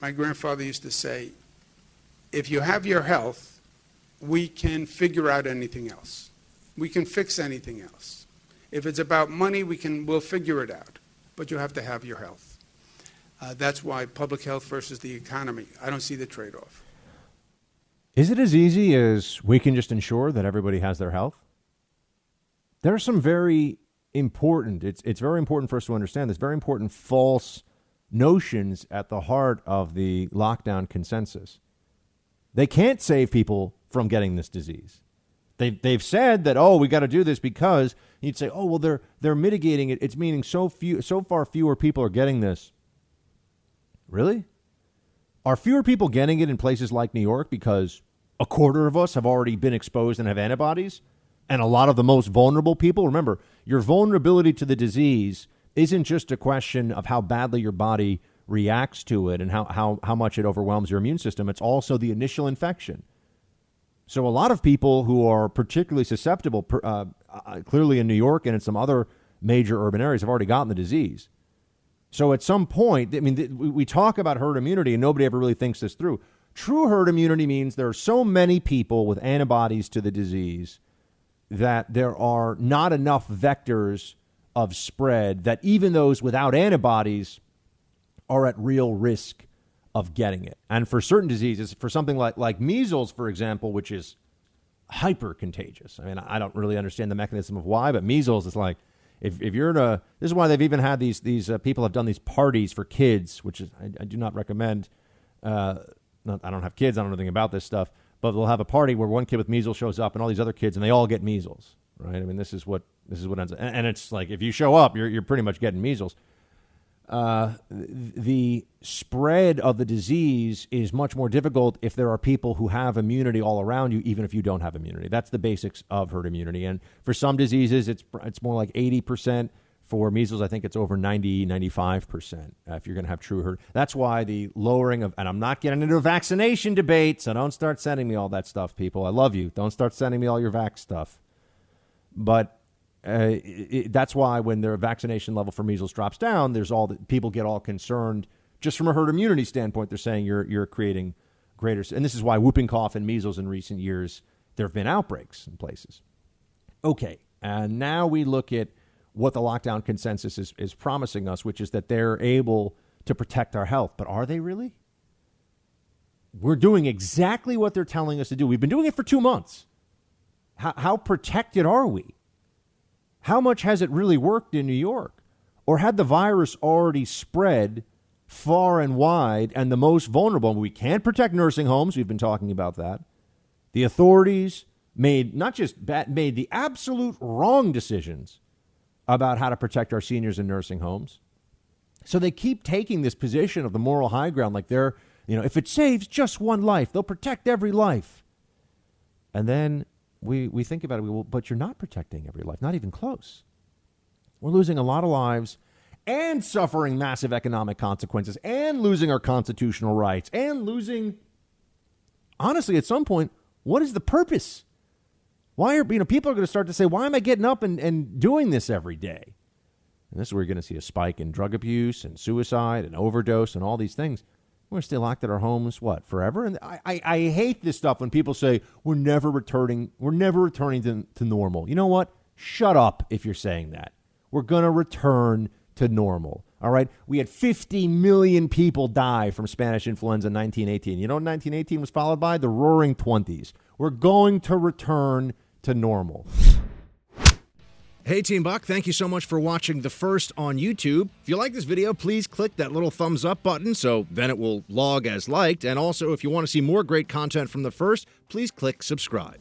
My grandfather used to say, if you have your health, we can figure out anything else. We can fix anything else. If it's about money, we'll figure it out. But you have to have your health. That's why public health versus the economy. I don't see the trade-off. Is it as easy as we can just ensure that everybody has their health? There are some very important, it's very important for us to understand this, very important false notions at the heart of the lockdown consensus. They can't save people from getting this disease. They've said that, we got to do this because you'd say, well, they're mitigating it. It's meaning so far fewer people are getting this. Really? Are fewer people getting it in places like New York because a quarter of us have already been exposed and have antibodies? And a lot of the most vulnerable people, remember, your vulnerability to the disease isn't just a question of how badly your body reacts to it and how much it overwhelms your immune system. It's also the initial infection. So a lot of people who are particularly susceptible, clearly in New York and in some other major urban areas, have already gotten the disease. So at some point, I mean, we talk about herd immunity and nobody ever really thinks this through. True herd immunity means there are so many people with antibodies to the disease that there are not enough vectors of spread that even those without antibodies are at real risk of getting it. And for certain diseases, for something like measles, for example, which is hyper contagious. I mean, I don't really understand the mechanism of why, but measles is like, if you're this is why they've even had these people have done these parties for kids, which is, I do not recommend. I don't have kids. I don't know anything about this stuff, but they'll have a party where one kid with measles shows up and all these other kids, and they all get measles, right? I mean, this is what ends up, and it's like, if you show up, you're pretty much getting measles. The spread of the disease is much more difficult if there are people who have immunity all around you, even if you don't have immunity. That's the basics of herd immunity. And for some diseases, it's more like 80%. For measles, I think it's over 95% if you're going to have true herd. That's why the lowering of, and I'm not getting into a vaccination debate, so don't start sending me all that stuff, people. I love you. Don't start sending me all your vax stuff. But that's why when their vaccination level for measles drops down, people get all concerned. Just from a herd immunity standpoint, they're saying you're creating greater. And this is why whooping cough and measles in recent years, there have been outbreaks in places. Okay, and now we look at what the lockdown consensus is promising us, which is that they're able to protect our health. But are they really? We're doing exactly what they're telling us to do. We've been doing it for 2 months. How protected are we? How much has it really worked in New York? Or had the virus already spread far and wide and the most vulnerable? We can't protect nursing homes. We've been talking about that. The authorities made made the absolute wrong decisions about how to protect our seniors in nursing homes. So they keep taking this position of the moral high ground, like they're, if it saves just one life, they'll protect every life. And then we think about it, but you're not protecting every life, not even close. We're losing a lot of lives and suffering massive economic consequences and losing our constitutional rights and losing, honestly, at some point, what is the purpose? Why are people are going to start to say, why am I getting up and doing this every day? And this is where you're going to see a spike in drug abuse and suicide and overdose and all these things. We're still locked at our homes, forever? And I hate this stuff when people say we're never returning to normal. You know what? Shut up if you're saying that. We're going to return to normal. All right? We had 50 million people die from Spanish influenza in 1918. You know what 1918 was followed by? The Roaring Twenties. We're going to return to normal. Hey, Team Buck, thank you so much for watching The First on YouTube. If you like this video, please click that little thumbs up button so then it will log as liked. And also, if you want to see more great content from The First, please click subscribe.